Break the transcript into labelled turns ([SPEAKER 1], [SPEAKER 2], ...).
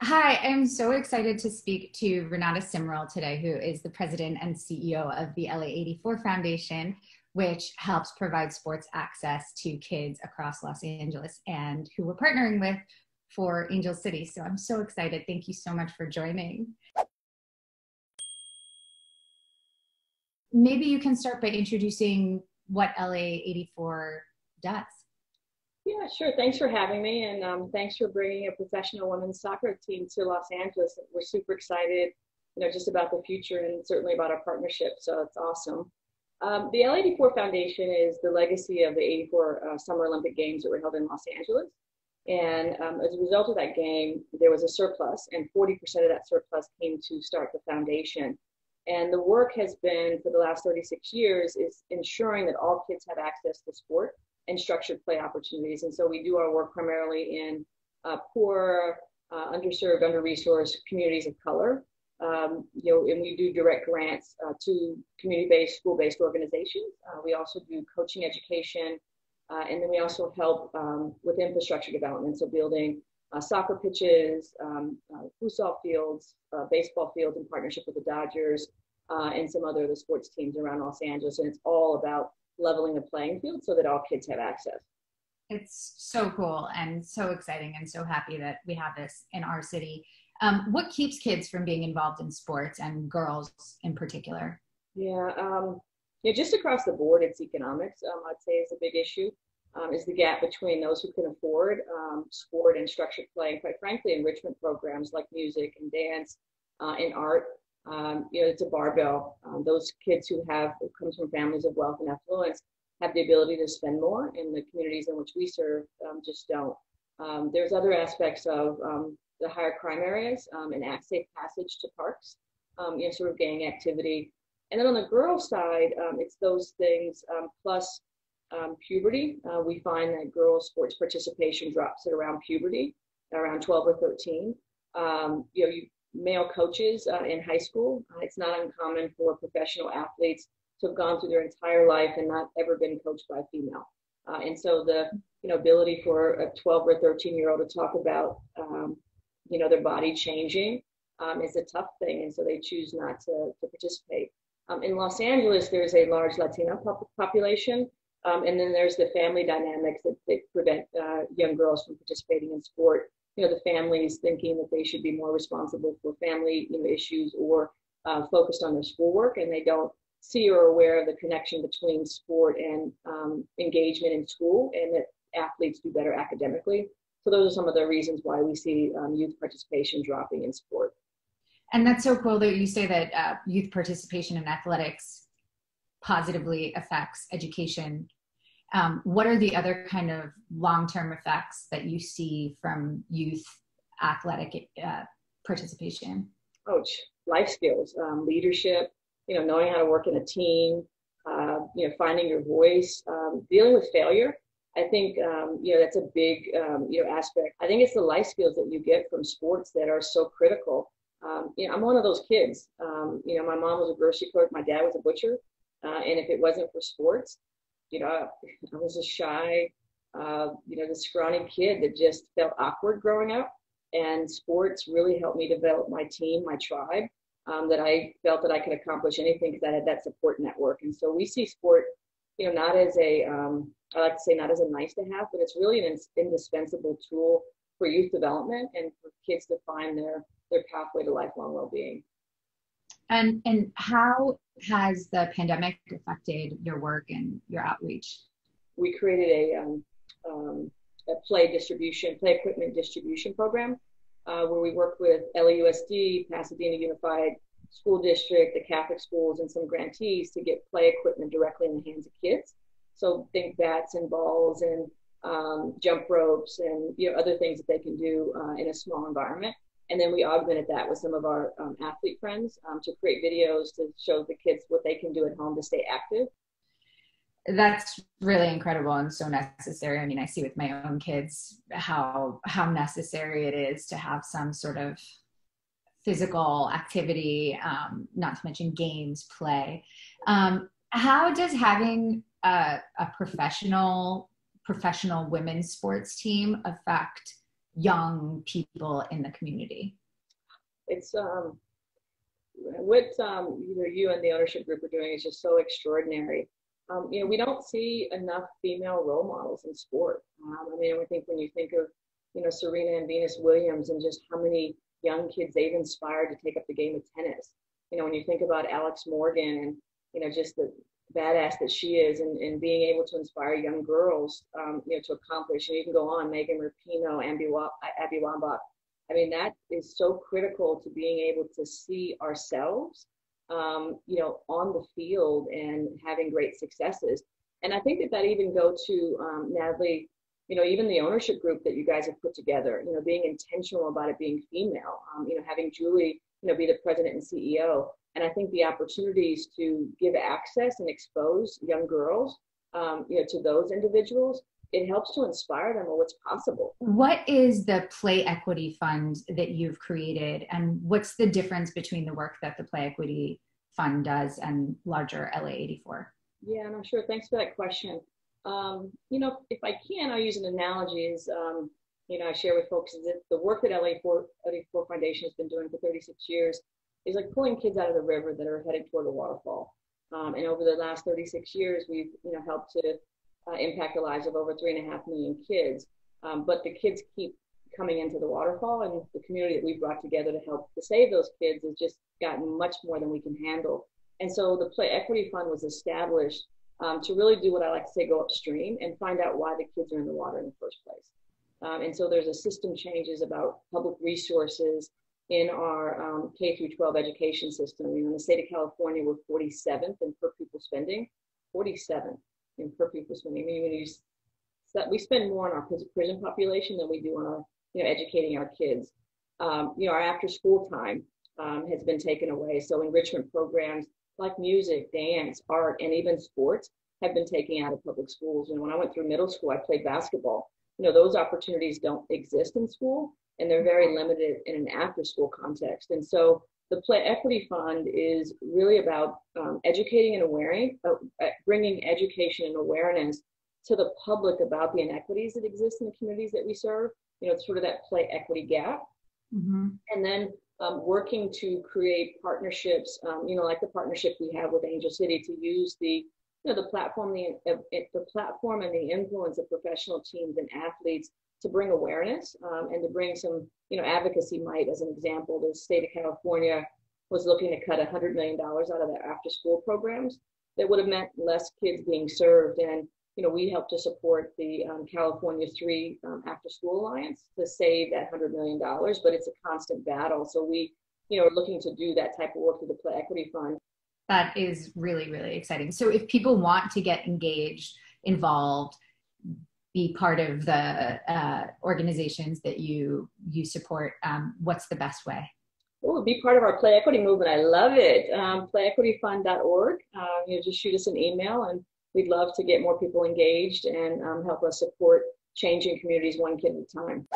[SPEAKER 1] Hi, I'm so excited to speak to Renata Simrel today, who is the president and CEO of the LA84 Foundation, which helps provide sports access to kids across Los Angeles and who we're partnering with for Angel City. So I'm so excited. Thank you so much for joining. Maybe you can start by introducing what LA84 does.
[SPEAKER 2] Yeah, sure. Thanks for having me, and thanks for bringing a professional women's soccer team to Los Angeles. We're super excited, just about the future and certainly about our partnership. So it's awesome. The L84 Foundation is the legacy of the '84 Summer Olympic Games that were held in Los Angeles. And as a result of that game, there was a surplus, and 40% of that surplus came to start the foundation. And the work has been, for the last 36 years, is ensuring that all kids have access to sport and structured play opportunities. And so we do our work primarily in poor, underserved, under-resourced communities of color. And we do direct grants to community-based, school-based organizations. We also do coaching education, and then we also help with infrastructure development, so building soccer pitches, futsal fields, baseball fields in partnership with the Dodgers, and some other of the sports teams around Los Angeles. And it's all about leveling the playing field so that all kids have access.
[SPEAKER 1] It's so cool and so exciting, and so happy that we have this in our city. What keeps kids from being involved in sports, and girls in particular?
[SPEAKER 2] Yeah, just across the board, it's economics. I'd say is a big issue. Is the gap between those who can afford sport and structured play, and quite frankly, enrichment programs like music and dance and art. It's a barbell. Those kids who comes from families of wealth and affluence have the ability to spend more, and the communities in which we serve just don't. There's other aspects of the higher crime areas and safe passage to parks, sort of gang activity. And then on the girls' side, it's those things plus puberty. We find that girls' sports participation drops at around puberty, around 12 or 13. Male coaches in high school, it's not uncommon for professional athletes to have gone through their entire life and not ever been coached by a female. And so the ability for a 12 or 13-year-old to talk about their body changing is a tough thing, and so they choose not to participate. In Los Angeles, there's a large Latino population, and then there's the family dynamics that prevent young girls from participating in sport. The families thinking that they should be more responsible for family issues or focused on their schoolwork, and they don't see or are aware of the connection between sport and engagement in school, and that athletes do better academically. So those are some of the reasons why we see youth participation dropping in sport.
[SPEAKER 1] And that's so cool that you say that youth participation in athletics positively affects education. What are the other kind of long-term effects that you see from youth athletic participation?
[SPEAKER 2] Life skills, leadership, knowing how to work in a team, finding your voice, dealing with failure. I think, that's a big, aspect. I think it's the life skills that you get from sports that are so critical. I'm one of those kids. My mom was a grocery clerk. My dad was a butcher. And if it wasn't for sports, I was a shy, this scrawny kid that just felt awkward growing up. And sports really helped me develop my team, my tribe, that I felt that I could accomplish anything because I had that support network. And so we see sport, not as I like to say not as a nice to have, but it's really an indispensable tool for youth development and for kids to find their pathway to lifelong well-being.
[SPEAKER 1] And how has the pandemic affected your work and your outreach?
[SPEAKER 2] We created a play equipment distribution program where we worked with LAUSD, Pasadena Unified School District, the Catholic schools, and some grantees to get play equipment directly in the hands of kids. So think bats and balls and jump ropes and other things that they can do in a small environment. And then we augmented that with some of our athlete friends to create videos to show the kids what they can do at home to stay active.
[SPEAKER 1] That's really incredible and so necessary. I mean, I see with my own kids how necessary it is to have some sort of physical activity, not to mention games, play. How does having a professional women's sports team affect young people in the community?
[SPEAKER 2] It's what you and the ownership group are doing is just so extraordinary. We don't see enough female role models in sport. I think when you think of Serena and Venus Williams and just how many young kids they've inspired to take up the game of tennis. When you think about Alex Morgan and just the badass that she is, and being able to inspire young girls, to accomplish. And you can go on, Megan Rapinoe, Abby Wambach. That is so critical to being able to see ourselves, on the field and having great successes. And I think that even go to Natalie, even the ownership group that you guys have put together, being intentional about it being female, having Julie, be the president and CEO. And I think the opportunities to give access and expose young girls, to those individuals, it helps to inspire them of what's possible.
[SPEAKER 1] What is the Play Equity Fund that you've created, and what's the difference between the work that the Play Equity Fund does and larger LA84?
[SPEAKER 2] Yeah, and I'm sure. Thanks for that question. If I can, I'll use an analogy. I share with folks is that the work that LA84 Foundation has been doing for 36 years is like pulling kids out of the river that are headed toward a waterfall. And over the last 36 years, we've helped to impact the lives of over 3.5 million kids. But the kids keep coming into the waterfall, and the community that we brought together to help to save those kids has just gotten much more than we can handle. And so the Play Equity Fund was established to really do what I like to say, go upstream and find out why the kids are in the water in the first place. And so there's a system changes about public resources in our K through 12 education system. In the state of California, we're 47th in per pupil spending, 47th in per pupil spending. We spend more on our prison population than we do on our, educating our kids. Our after school time has been taken away. So enrichment programs like music, dance, art, and even sports have been taken out of public schools. And when I went through middle school, I played basketball. Those opportunities don't exist in school, and they're very limited in an after school context. And so the Play Equity Fund is really about educating and bringing education and awareness to the public about the inequities that exist in the communities that we serve, sort of that play equity gap. Mm-hmm. And then working to create partnerships, like the partnership we have with Angel City to use the platform, the platform and the influence of professional teams and athletes to bring awareness and to bring some, advocacy might. As an example, the state of California was looking to cut $100 million out of their after school programs that would have meant less kids being served. And, we helped to support the California 3 After School Alliance to save that $100 million, but it's a constant battle. So we, are looking to do that type of work through the Play Equity Fund.
[SPEAKER 1] That is really, really exciting. So if people want to get engaged, involved, be part of the organizations that you support, what's the best way?
[SPEAKER 2] Oh, be part of our Play Equity movement. I love it. Playequityfund.org. Just shoot us an email, and we'd love to get more people engaged and help us support changing communities one kid at a time.